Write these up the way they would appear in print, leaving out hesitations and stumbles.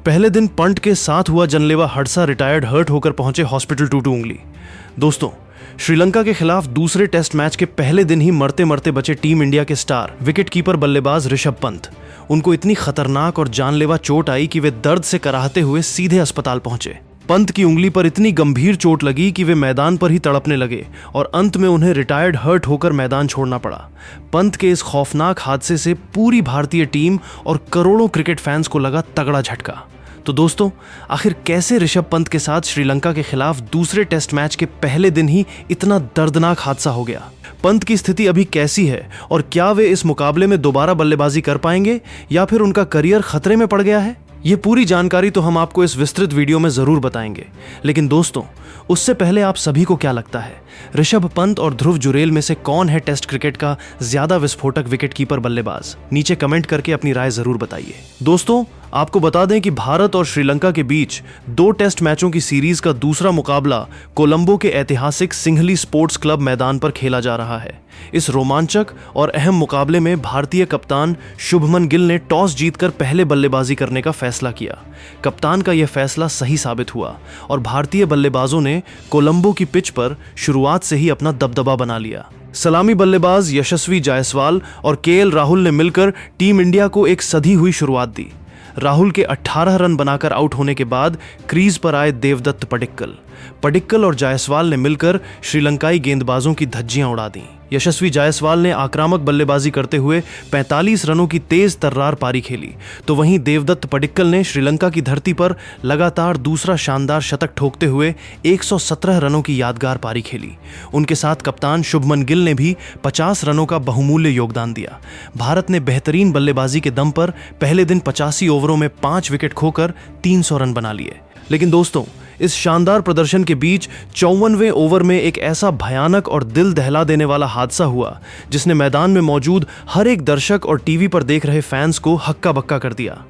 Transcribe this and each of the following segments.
पहले दिन पंत के साथ हुआ जानलेवा हादसा, रिटायर्ड हर्ट होकर पहुंचे हॉस्पिटल टूटू उंगली। दोस्तों, श्रीलंका के खिलाफ दूसरे टेस्ट मैच के पहले दिन ही मरते मरते बचे टीम इंडिया के स्टार विकेटकीपर बल्लेबाज ऋषभ पंत। उनको इतनी खतरनाक और जानलेवा चोट आई कि वे दर्द से कराहते हुए सीधे अस्पताल पहुंचे। पंत की उंगली पर इतनी गंभीर चोट लगी कि वे मैदान पर ही तड़पने लगे और अंत में उन्हें रिटायर्ड हर्ट होकर मैदान छोड़ना पड़ा। पंत के इस खौफनाक हादसे से पूरी भारतीय टीम और करोड़ों क्रिकेट फैंस को लगा तगड़ा झटका। तो दोस्तों, आखिर कैसे ऋषभ पंत के साथ श्रीलंका के खिलाफ दूसरे टेस्ट मैच के पहले दिन ही इतना दर्दनाक हादसा हो गया? पंत की स्थिति अभी कैसी है और क्या वे इस मुकाबले में दोबारा बल्लेबाजी कर पाएंगे या फिर उनका करियर खतरे में पड़ गया है? ये पूरी जानकारी तो हम आपको इस विस्तृत वीडियो में जरूर बताएंगे, लेकिन दोस्तों उससे पहले आप सभी को क्या लगता है, ऋषभ पंत और ध्रुव जुरेल में से कौन है टेस्ट क्रिकेट का ज्यादा विस्फोटक विकेटकीपर बल्लेबाज? नीचे कमेंट करके अपनी राय जरूर बताइए। दोस्तों, आपको बता दें कि भारत और श्रीलंका के बीच 2 टेस्ट मैचों की सीरीज का दूसरा मुकाबला कोलंबो के ऐतिहासिक सिंघली स्पोर्ट्स क्लब मैदान पर खेला जा रहा है। इस रोमांचक और अहम मुकाबले में भारतीय कप्तान शुभमन गिल ने टॉस जीतकर पहले बल्लेबाजी करने का फैसला किया। कप्तान का यह फैसला सही साबित हुआ और भारतीय बल्लेबाजों ने कोलंबो की पिच पर शुरुआत से ही अपना दबदबा बना लिया। सलामी बल्लेबाज यशस्वी जायसवाल और केएल राहुल ने मिलकर टीम इंडिया को एक सधी हुई शुरुआत दी। राहुल के 18 रन बनाकर आउट होने के बाद क्रीज पर आए देवदत्त पडिक्कल और जायसवाल ने मिलकर श्रीलंकाई गेंदबाजों की धज्जियां उड़ा दी। यशस्वी जायसवाल ने आक्रामक बल्लेबाजी करते हुए 45 रनों की तेज तर्रार पारी खेली, तो वहीं देवदत्त पडिक्कल ने श्रीलंका की धरती पर लगातार दूसरा शानदार शतक ठोकते हुए 117 रनों की यादगार पारी खेली। उनके साथ कप्तान शुभमन गिल ने भी 50 रनों का बहुमूल्य योगदान दिया। भारत ने बेहतरीन बल्लेबाजी के दम पर पहले दिन 85 ओवरों में 5 विकेट खोकर 300 रन बना लिए। लेकिन दोस्तों, इस शानदार प्रदर्शन के बीच 54वें ओवर में एक ऐसा भयानक और दिल दहला देने वाला हादसा हुआ जिसने मैदान में मौजूद हर एक दर्शक और टीवी पर देख रहे फैंस को हक्का बक्का कर दिया।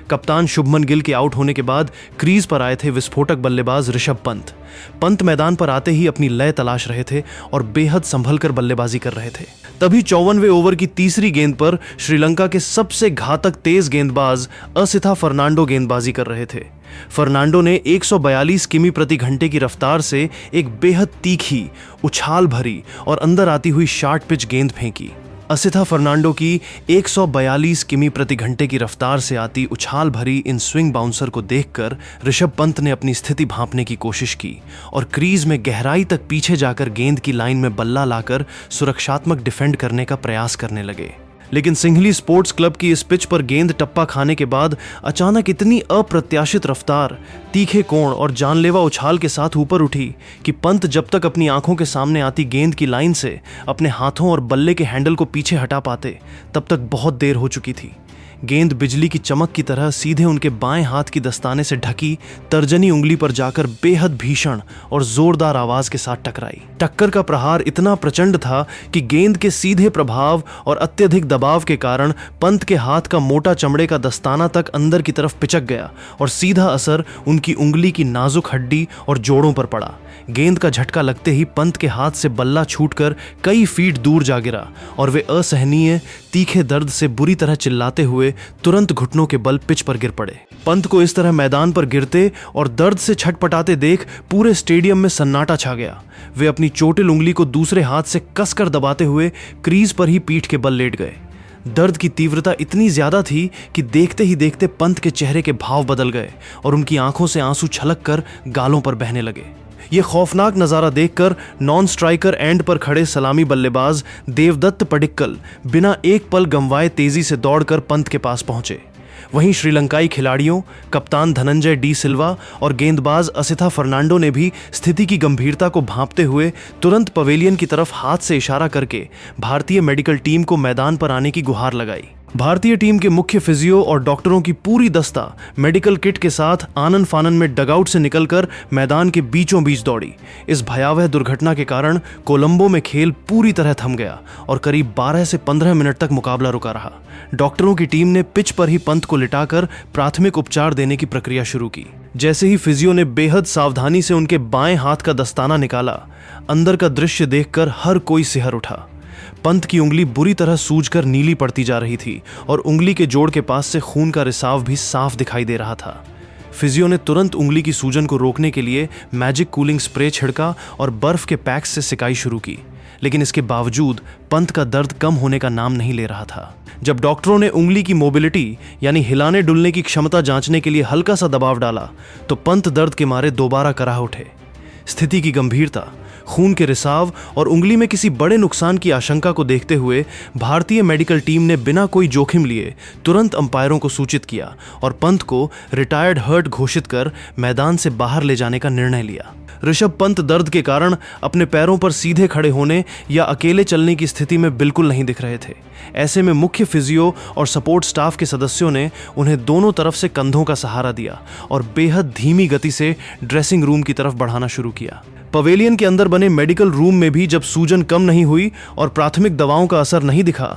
कप्तान शुभमन गिल के आउट होने के बाद क्रीज पर आए थे विस्फोटक बल्लेबाज ऋषभ पंत। पंत मैदान पर आते ही अपनी लय तलाश रहे थे और बेहद संभल कर बल्लेबाजी कर रहे थे। तभी 54वें ओवर की तीसरी गेंद पर श्रीलंका के सबसे घातक तेज गेंदबाज असिथा फर्नांडो गेंदबाजी कर रहे थे। फर्नांडो ने 142 किमी प्रति घंटे की रफ्तार से एक बेहद तीखी, उछाल भरी और अंदर आती हुई शॉर्ट पिच गेंद फेंकी। असिथा फर्नांडो की 142 किमी प्रति घंटे की रफ्तार से आती उछाल भरी इन स्विंग बाउंसर को देखकर ऋषभ पंत ने अपनी स्थिति भांपने की कोशिश की और क्रीज में गहराई तक पीछे जाकर गेंद की लाइन में बल्ला लाकर सुरक्षात्मक डिफेंड करने का प्रयास करने लगे। लेकिन सिंघली स्पोर्ट्स क्लब की इस पिच पर गेंद टप्पा खाने के बाद अचानक इतनी अप्रत्याशित रफ्तार, तीखे कोण और जानलेवा उछाल के साथ ऊपर उठी कि पंत जब तक अपनी आंखों के सामने आती गेंद की लाइन से अपने हाथों और बल्ले के हैंडल को पीछे हटा पाते, तब तक बहुत देर हो चुकी थी। गेंद बिजली की चमक की तरह सीधे उनके बाएं हाथ की दस्ताने से ढकी तर्जनी उंगली पर जाकर बेहद भीषण और जोरदार आवाज के साथ टकराई। टक्कर का प्रहार इतना प्रचंड था कि गेंद के सीधे प्रभाव और अत्यधिक दबाव के कारण पंत के हाथ का मोटा चमड़े का दस्ताना तक अंदर की तरफ पिचक गया और सीधा असर उनकी उंगली की नाजुक हड्डी और जोड़ों पर पड़ा। गेंद का झटका लगते ही पंत के हाथ से बल्ला छूटकर कई फीट दूर जा गिरा और वे असहनीय तीखे दर्द से बुरी तरह चिल्लाते हुए तुरंत घुटनों के बल पिच पर गिर पड़े। पंत को इस तरह मैदान पर गिरते और दर्द से छटपटाते देख पूरे स्टेडियम में सन्नाटा छा गया। वे अपनी चोटिल उंगली को दूसरे हाथ से कसकर दबाते हुए क्रीज पर ही पीठ के बल लेट गए। दर्द की तीव्रता इतनी ज्यादा थी कि देखते ही देखते पंत के चेहरे के भाव बदल गए और उनकी आंखों से आंसू छलक कर गालों पर बहने लगे। ये खौफनाक नज़ारा देखकर नॉन स्ट्राइकर एंड पर खड़े सलामी बल्लेबाज देवदत्त पडिक्कल बिना एक पल गंवाए तेजी से दौड़कर पंत के पास पहुंचे। वहीं श्रीलंकाई खिलाड़ियों, कप्तान धनंजय डी सिल्वा और गेंदबाज असिथा फर्नांडो ने भी स्थिति की गंभीरता को भांपते हुए तुरंत पवेलियन की तरफ हाथ से इशारा करके भारतीय मेडिकल टीम को मैदान पर आने की गुहार लगाई। भारतीय टीम के मुख्य फिजियो और डॉक्टरों की पूरी दस्ता मेडिकल किट के साथ आनन फानन में डगआउट से निकलकर मैदान के बीचों बीच दौड़ी। इस भयावह दुर्घटना के कारण कोलंबो में खेल पूरी तरह थम गया और करीब 12 से 15 मिनट तक मुकाबला रुका रहा। डॉक्टरों की टीम ने पिच पर ही पंत को लिटाकर प्राथमिक उपचार देने की प्रक्रिया शुरू की। जैसे ही फिजियो ने बेहद सावधानी से उनके बाएं हाथ का दस्ताना निकाला, अंदर का दृश्य देखकर हर कोई सिहर उठा। पंत की उंगली बुरी तरह सूजकर नीली पड़ती जा रही थी और उंगली के जोड़ के पास से खून का रिसाव भी साफ दिखाई दे रहा था। फिजियो ने तुरंत उंगली की सूजन को रोकने के लिए मैजिक कूलिंग स्प्रे छिड़का और बर्फ के पैक्स से सिकाई शुरू की, लेकिन इसके बावजूद पंत का दर्द कम होने का नाम नहीं ले रहा था। जब डॉक्टरों ने उंगली की मोबिलिटी यानी हिलाने डुलने की क्षमता जांचने के लिए हल्का सा दबाव डाला तो पंत दर्द के मारे दोबारा कराह उठे। स्थिति की गंभीरता, खून के रिसाव और उंगली में किसी बड़े नुकसान की आशंका को देखते हुए भारतीय मेडिकल टीम ने बिना कोई जोखिम लिए तुरंत अंपायरों को सूचित किया और पंत को रिटायर्ड हर्ट घोषित कर मैदान से बाहर ले जाने का निर्णय लिया। ऋषभ पंत दर्द के कारण अपने पैरों पर सीधे खड़े होने या अकेले चलने की स्थिति में बिल्कुल नहीं दिख रहे थे। ऐसे में मुख्य फिजियो और सपोर्ट स्टाफ के सदस्यों ने उन्हें दोनों तरफ से कंधों का सहारा दिया और बेहद धीमी गति से ड्रेसिंग रूम की तरफ बढ़ाना शुरू किया। पवेलियन के अंदर बने मेडिकल रूम में भी जब सूजन कम नहीं हुई और प्राथमिक दवाओं का असर नहीं दिखा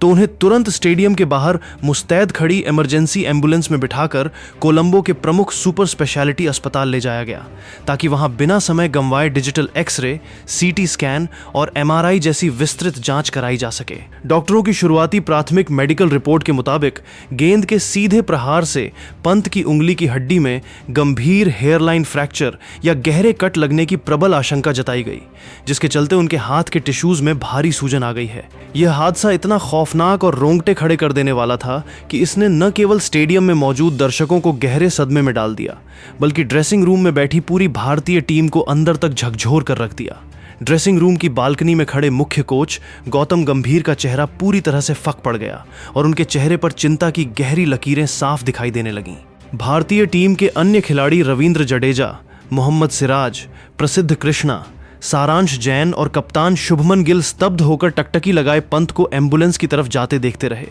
तो उन्हें तुरंत स्टेडियम के बाहर मुस्तैद खड़ी इमरजेंसी एम्बुलेंस में बिठाकर कोलंबो के प्रमुख सुपर स्पेशलिटी अस्पताल ले जाया गया, ताकि वहां बिना समय गंवाए डिजिटल एक्सरे, सीटी स्कैन और एमआरआई जैसी विस्तृत जांच कराई जा सके। डॉक्टरों की शुरुआती प्राथमिक मेडिकल रिपोर्ट के मुताबिक गेंद के सीधे प्रहार से पंत की उंगली की हड्डी में गंभीर हेयरलाइन फ्रैक्चर या गहरे कट लगने की प्रबल आशंका जताई गई, जिसके चलते उनके हाथ के टिश्यूज में भारी सूजन आ गई है। यह हादसा इतना खौफनाक और रोंगटे खड़े कर देने वाला था कि इसने न केवल स्टेडियम में मौजूद दर्शकों को गहरे सदमे में डाल दिया, बल्कि ड्रेसिंग रूम में बैठी पूरी भारतीय टीम को अंदर तक झकझोर कर रख दिया। ड्रेसिंग रूम की बालकनी में खड़े मुख्य कोच गौतम गंभीर का चेहरा पूरी तरह से फक पड़ गया और उनके चेहरे पर चिंता की गहरी लकीरें साफ दिखाई देने लगीं। भारतीय टीम के अन्य खिलाड़ी रविंद्र जडेजा, मोहम्मद सिराज, प्रसिद्ध कृष्णा, सारांश जैन और कप्तान शुभमन गिल स्तब्ध होकर टकटकी लगाए पंत को एम्बुलेंस की तरफ जाते देखते रहे।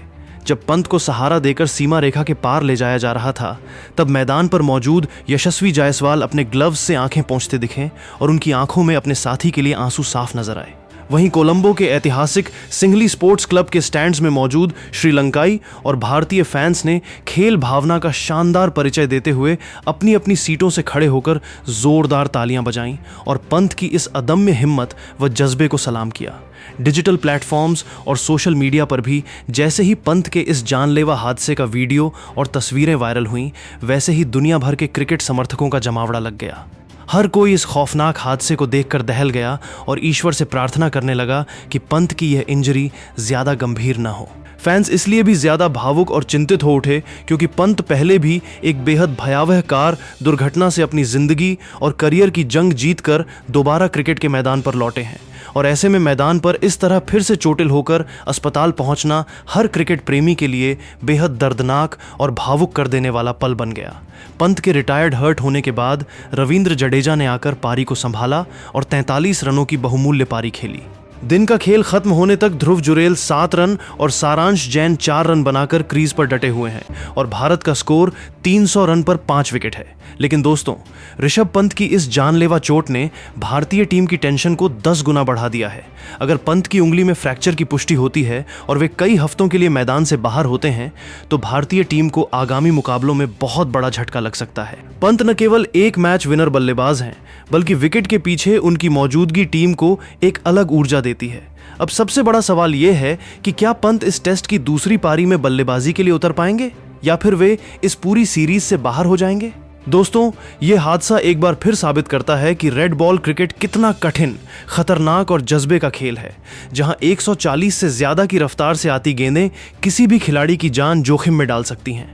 जब पंत को सहारा देकर सीमा रेखा के पार ले जाया जा रहा था, तब मैदान पर मौजूद यशस्वी जायसवाल अपने ग्लव्स से आंखें पोंछते दिखे और उनकी आंखों में अपने साथी के लिए आंसू साफ नजर आए। वहीं कोलंबो के ऐतिहासिक सिंघली स्पोर्ट्स क्लब के स्टैंड्स में मौजूद श्रीलंकाई और भारतीय फैंस ने खेल भावना का शानदार परिचय देते हुए अपनी अपनी सीटों से खड़े होकर जोरदार तालियां बजाईं और पंत की इस अदम्य हिम्मत व जज्बे को सलाम किया। डिजिटल प्लेटफॉर्म्स और सोशल मीडिया पर भी जैसे ही पंत के इस जानलेवा हादसे का वीडियो और तस्वीरें वायरल हुईं, वैसे ही दुनिया भर के क्रिकेट समर्थकों का जमावड़ा लग गया। हर कोई इस खौफनाक हादसे को देखकर दहल गया और ईश्वर से प्रार्थना करने लगा कि पंत की यह इंजरी ज्यादा गंभीर न हो। फैंस इसलिए भी ज्यादा भावुक और चिंतित हो उठे क्योंकि पंत पहले भी एक बेहद भयावह कार दुर्घटना से अपनी जिंदगी और करियर की जंग जीतकर दोबारा क्रिकेट के मैदान पर लौटे हैं और ऐसे में मैदान पर इस तरह फिर से चोटिल होकर अस्पताल पहुंचना हर क्रिकेट प्रेमी के लिए बेहद दर्दनाक और भावुक कर देने वाला पल बन गया। पंत के रिटायर्ड हर्ट होने के बाद रविंद्र जडेजा ने आकर पारी को संभाला और 43 रनों की बहुमूल्य पारी खेली। दिन का खेल खत्म होने तक ध्रुव जुरेल 7 रन और सारांश जैन 4 रन बनाकर क्रीज पर डटे हुए हैं और भारत का स्कोर 300 रन पर 5 विकेट है। लेकिन दोस्तों, ऋषभ पंत की इस जानलेवा चोट ने भारतीय टीम की टेंशन को 10 गुना बढ़ा दिया है। अगर पंत की उंगली में फ्रैक्चर की पुष्टि होती है और वे कई हफ्तों के लिए मैदान से बाहर होते हैं तो भारतीय टीम को आगामी मुकाबलों में बहुत बड़ा झटका लग सकता है। पंत न केवल एक मैच विनर बल्लेबाज हैं, बल्कि विकेट के पीछे उनकी मौजूदगी टीम को एक अलग ऊर्जा देती है। अब सबसे बड़ा सवाल यह है कि क्या पंत इस टेस्ट की दूसरी पारी में बल्लेबाजी के लिए उतर पाएंगे या फिर वे इस पूरी सीरीज से बाहर हो जाएंगे। दोस्तों, यह हादसा एक बार फिर साबित करता है कि रेड बॉल क्रिकेट कितना कठिन, खतरनाक और जज्बे का खेल है, जहां 140 से ज्यादा की रफ्तार से आती गेंदें किसी भी खिलाड़ी की जान जोखिम में डाल सकती हैं।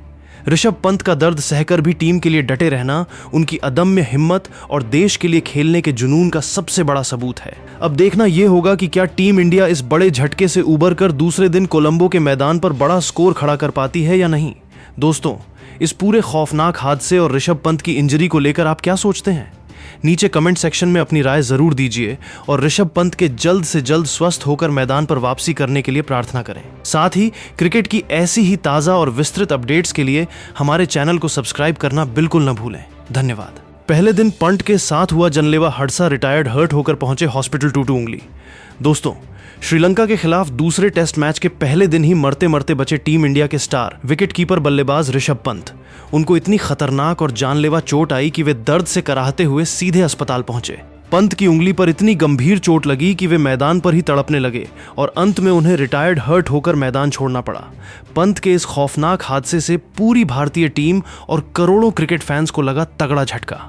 ऋषभ पंत का दर्द सहकर भी टीम के लिए डटे रहना उनकी अदम्य हिम्मत और देश के लिए खेलने के जुनून का सबसे बड़ा सबूत है। अब देखना यह होगा कि क्या टीम इंडिया इस बड़े झटके से उबर कर दूसरे दिन कोलंबो के मैदान पर बड़ा स्कोर खड़ा कर पाती है या नहीं। दोस्तों, इस पूरे खौफनाक हादसे और ऋषभ पंत की इंजरी को लेकर आप क्या सोचते हैं? नीचे कमेंट सेक्शन में अपनी राय जरूर दीजिए और ऋषभ पंत के जल्द से जल्द स्वस्थ होकर मैदान पर वापसी करने के लिए प्रार्थना करें। साथ ही क्रिकेट की ऐसी ही ताज़ा और विस्तृत अपडेट्स के लिए हमारे चैनल को सब्सक्राइब करना बिल्कुल न भूलें। धन्यवाद। पहले दिन पंत के साथ हुआ जानलेवा हादसा रिटायर्ड हर्ट होकर पहुंचे हॉस्पिटल टूटू उंगली। दोस्तों, श्रीलंका के खिलाफ दूसरे टेस्ट मैच के पहले दिन ही मरते मरते बचे टीम इंडिया के स्टार विकेट कीपर बल्लेबाज ऋषभ पंत। उनको इतनी खतरनाक और जानलेवा चोट आई कि वे दर्द से कराहते हुए सीधे अस्पताल पहुंचे। पंत की उंगली पर इतनी गंभीर चोट लगी कि वे मैदान पर ही तड़पने लगे और अंत में उन्हें रिटायर्ड हर्ट होकर मैदान छोड़ना पड़ा। पंत के इस खौफनाक हादसे से पूरी भारतीय टीम और करोड़ों क्रिकेट फैंस को लगा तगड़ा झटका।